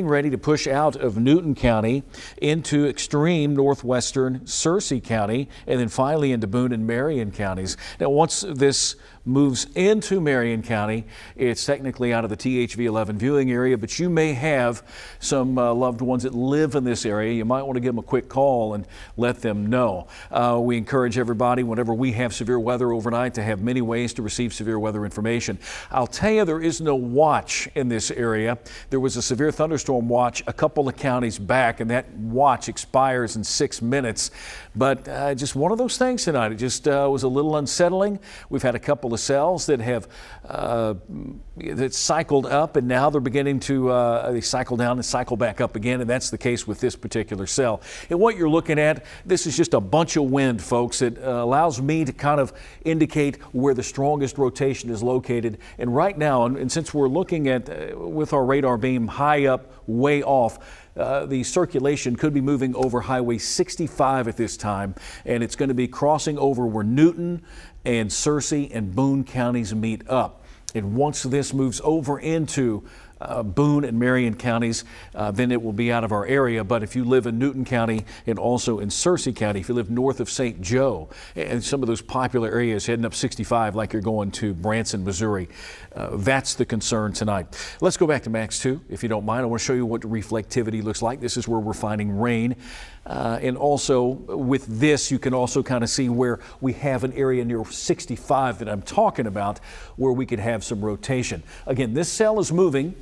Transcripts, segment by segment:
ready to push out of Newton County into extreme northwestern Searcy County and then finally into Boone and Marion counties. Now, once this moves into Marion County, it's technically out of the THV11 viewing area, but you may have some loved ones that live in this area. You might want to give them a quick call and let them know. We encourage everybody, whenever we have severe weather overnight, to have many ways to receive severe weather information. I'll tell you, there is no watch in this area. There was a severe thunderstorm watch a couple of counties back, and that watch expires in 6 minutes. But just one of those things tonight. It just was a little unsettling. We've had a couple of cells that have that cycled up, and now they're beginning to they cycle down and cycle back up again, and that's the case with this particular cell. And what you're looking at, this is just a bunch of wind, folks. It allows me to kind of indicate where the strongest rotation is located. And right now, and since we're looking at with our radar beam high up, way off, the circulation could be moving over Highway 65 at this time, and it's going to be crossing over where Newton and Searcy and Boone counties meet up. And once this moves over into Boone and Marion counties, then it will be out of our area. But if you live in Newton County and also in Searcy County, if you live north of St. Joe and some of those popular areas heading up 65 like you're going to Branson, Missouri, that's the concern tonight. Let's go back to Max 2, if you don't mind. I want to show you what reflectivity looks like. This is where we're finding rain. And also with this, you can also kind of see where we have an area near 65 that I'm talking about where we could have some rotation. Again, this cell is moving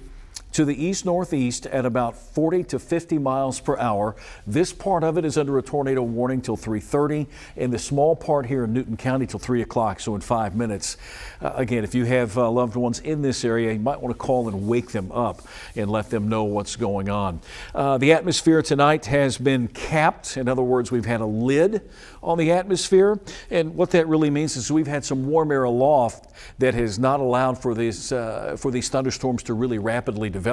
to the east-northeast at about 40 to 50 miles per hour. This part of it is under a tornado warning till 3:30, and the small part here in Newton County till 3 o'clock, so in 5 minutes. Again, if you have loved ones in this area, you might want to call and wake them up and let them know what's going on. The atmosphere tonight has been capped. In other words, we've had a lid on the atmosphere, and what that really means is we've had some warm air aloft that has not allowed for these thunderstorms to really rapidly develop.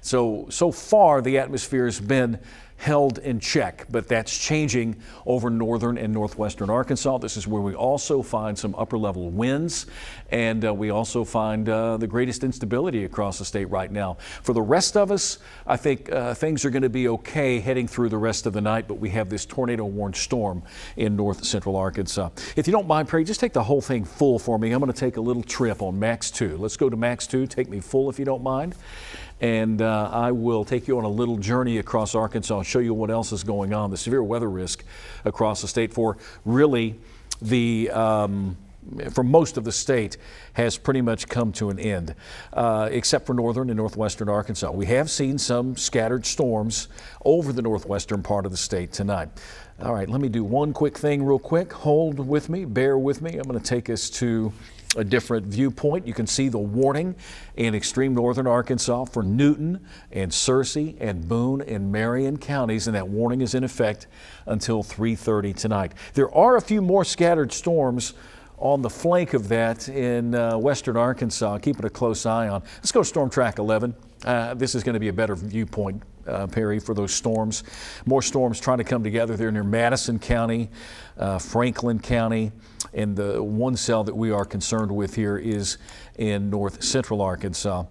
So far the atmosphere has been held in check, but that's changing over northern and northwestern Arkansas. This is where we also find some upper level winds, and we also find the greatest instability across the state right now. For the rest of us, I think things are going to be okay heading through the rest of the night, but we have this tornado warned storm in north central Arkansas. If you don't mind, Perry, just take the whole thing full for me. I'm going to take a little trip on Max 2. Let's go to Max 2. Take me full if you don't mind. And I will take you on a little journey across Arkansas and show you what else is going on. The severe weather risk across the state for really for most of the state has pretty much come to an end, except for northern and northwestern Arkansas. We have seen some scattered storms over the northwestern part of the state tonight. All right, let me do one quick thing real quick. Hold with me, bear with me. I'm going to take us to a different viewpoint. You can see the warning in extreme northern Arkansas for Newton and Searcy and Boone and Marion counties, and that warning is in effect until 3:30 tonight. There are a few more scattered storms on the flank of that in western Arkansas. Keeping a close eye on. Let's go to Storm Track 11. This is going to be a better viewpoint, Perry, for those storms. More storms trying to come together there near Madison County, Franklin County, and the one cell that we are concerned with here is in north central Arkansas.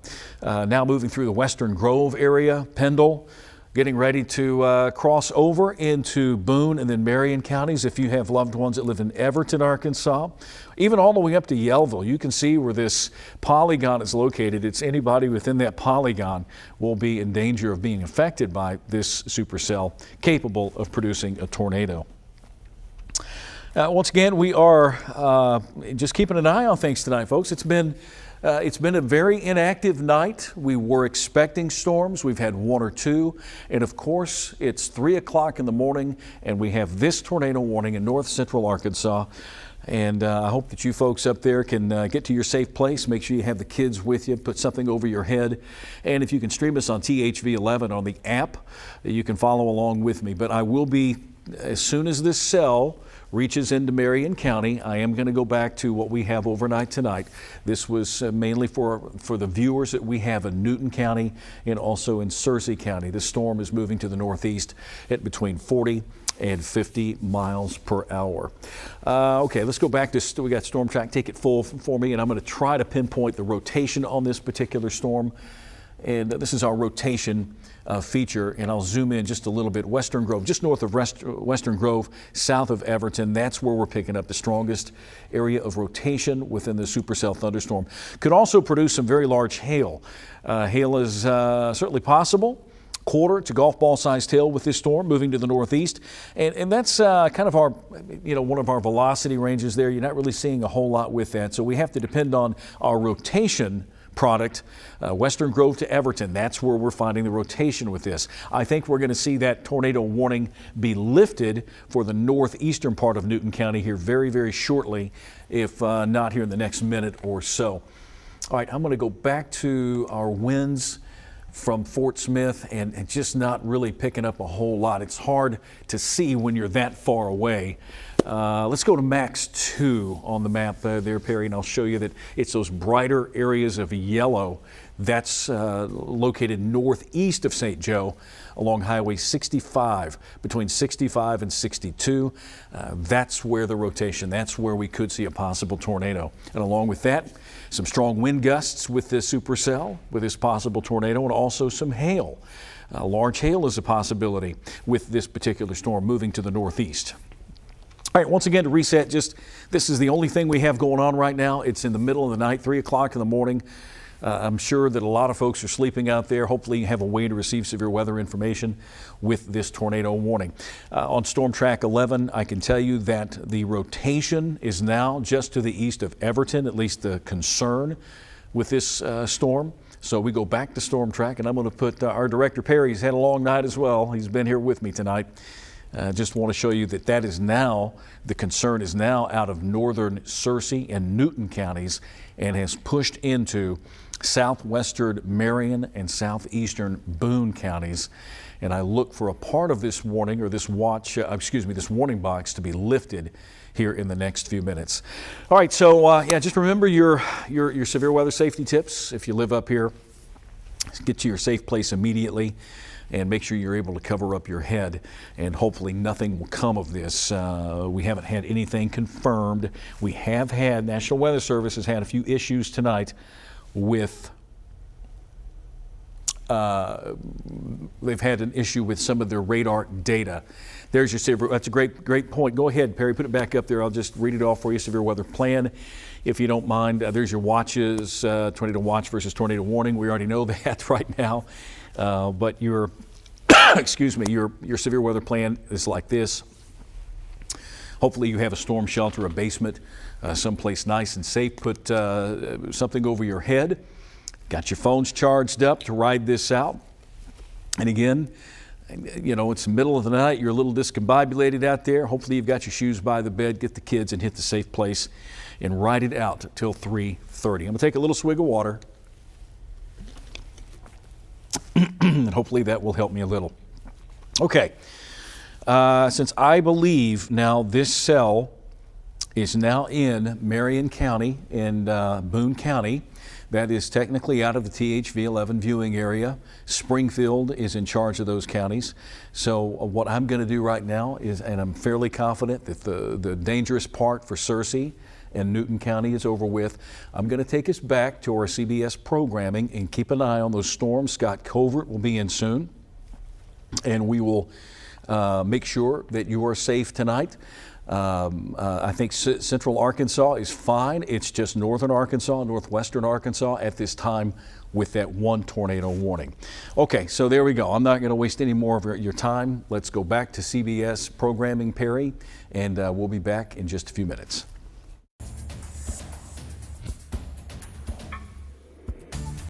Now moving through the western Grove area, Pendle, getting ready to cross over into Boone and then Marion counties. If you have loved ones that live in Everton, Arkansas, even all the way up to Yellville, you can see where this polygon is located. It's anybody within that polygon will be in danger of being affected by this supercell capable of producing a tornado. Once again, we are just keeping an eye on things tonight, folks. It's been a very inactive night. We were expecting storms. We've had one or two. And of course, it's 3 o'clock in the morning, and we have this tornado warning in north central Arkansas. And I hope that you folks up there can get to your safe place. Make sure you have the kids with you. Put something over your head. And if you can stream us on THV11 on the app, you can follow along with me. But I will be, as soon as this cell reaches into Marion County, I am going to go back to what we have overnight tonight. This was mainly for the viewers that we have in Newton County and also in Searcy County. This storm is moving to the northeast at between 40 and 50 miles per hour. Okay, let's go back to, we got Storm Track. Take it full for me, and I'm going to try to pinpoint the rotation on this particular storm. And this is our rotation feature, and I'll zoom in just a little bit. Western Grove, just north of Western Grove, south of Everton, that's where we're picking up the strongest area of rotation within the supercell thunderstorm. Could also produce some very large hail. Hail is certainly possible. Quarter to golf ball sized hail with this storm moving to the northeast, and that's kind of our, one of our velocity ranges there. You're not really seeing a whole lot with that, so we have to depend on our rotation product, Western Grove to Everton. That's where we're finding the rotation with this. I think we're going to see that tornado warning be lifted for the northeastern part of Newton County here very, very shortly, if not here in the next minute or so. All right, I'm going to go back to our winds from Fort Smith, and just not really picking up a whole lot. It's hard to see when you're that far away. Let's go to max 2 on the map there, Perry, and I'll show you that it's those brighter areas of yellow. That's located northeast of St. Joe along Highway 65, between 65 and 62. That's where the rotation, that's where we could see a possible tornado. And along with that, some strong wind gusts with this supercell, with this possible tornado, and also some hail. Large hail is a possibility with this particular storm moving to the northeast. All right, once again, to reset, this is the only thing we have going on right now. It's in the middle of the night, 3 o'clock in the morning. I'm sure that a lot of folks are sleeping out there. Hopefully you have a way to receive severe weather information with this tornado warning. On Storm Track 11, I can tell you that the rotation is now just to the east of Everton, at least the concern with this storm. So we go back to Storm Track, and I'm going to put our director Perry. He's had a long night as well. He's been here with me tonight. Just want to show you that that is now, the concern is now out of northern Searcy and Newton counties and has pushed into southwestern Marion and southeastern Boone counties. And I look for a part of this warning, or this this warning box to be lifted here in the next few minutes. All right, so just remember your severe weather safety tips. If you live up here, get to your safe place immediately, and make sure you're able to cover up your head, and hopefully nothing will come of this. We haven't had anything confirmed. We have had, National Weather Service has had a few issues tonight with, they've had an issue with some of their radar data. There's your severe, that's a great point. Go ahead, Perry, put it back up there. I'll just read it off for you, severe weather plan, if you don't mind. There's your watches, tornado watch versus tornado warning. We already know that right now. But your, your severe weather plan is like this. Hopefully you have a storm shelter, a basement, someplace nice and safe. Put something over your head. Got your phones charged up to ride this out. And again, it's the middle of the night. You're a little discombobulated out there. Hopefully you've got your shoes by the bed. Get the kids and hit the safe place and ride it out till 3:30. I'm going to take a little swig of water. And hopefully that will help me a little. Okay, since I believe now this cell is now in Marion County and Boone County, that is technically out of the THV11 viewing area. Springfield is in charge of those counties. So what I'm going to do right now is, and I'm fairly confident that the dangerous part for Searcy and Newton County is over with. I'm going to take us back to our CBS programming and keep an eye on those storms. Scott Covert will be in soon, and we will make sure that you are safe tonight. I think central Arkansas is fine. It's just northern Arkansas, northwestern Arkansas at this time with that one tornado warning. Okay, so there we go. I'm not going to waste any more of your time. Let's go back to CBS programming, Perry, and we'll be back in just a few minutes.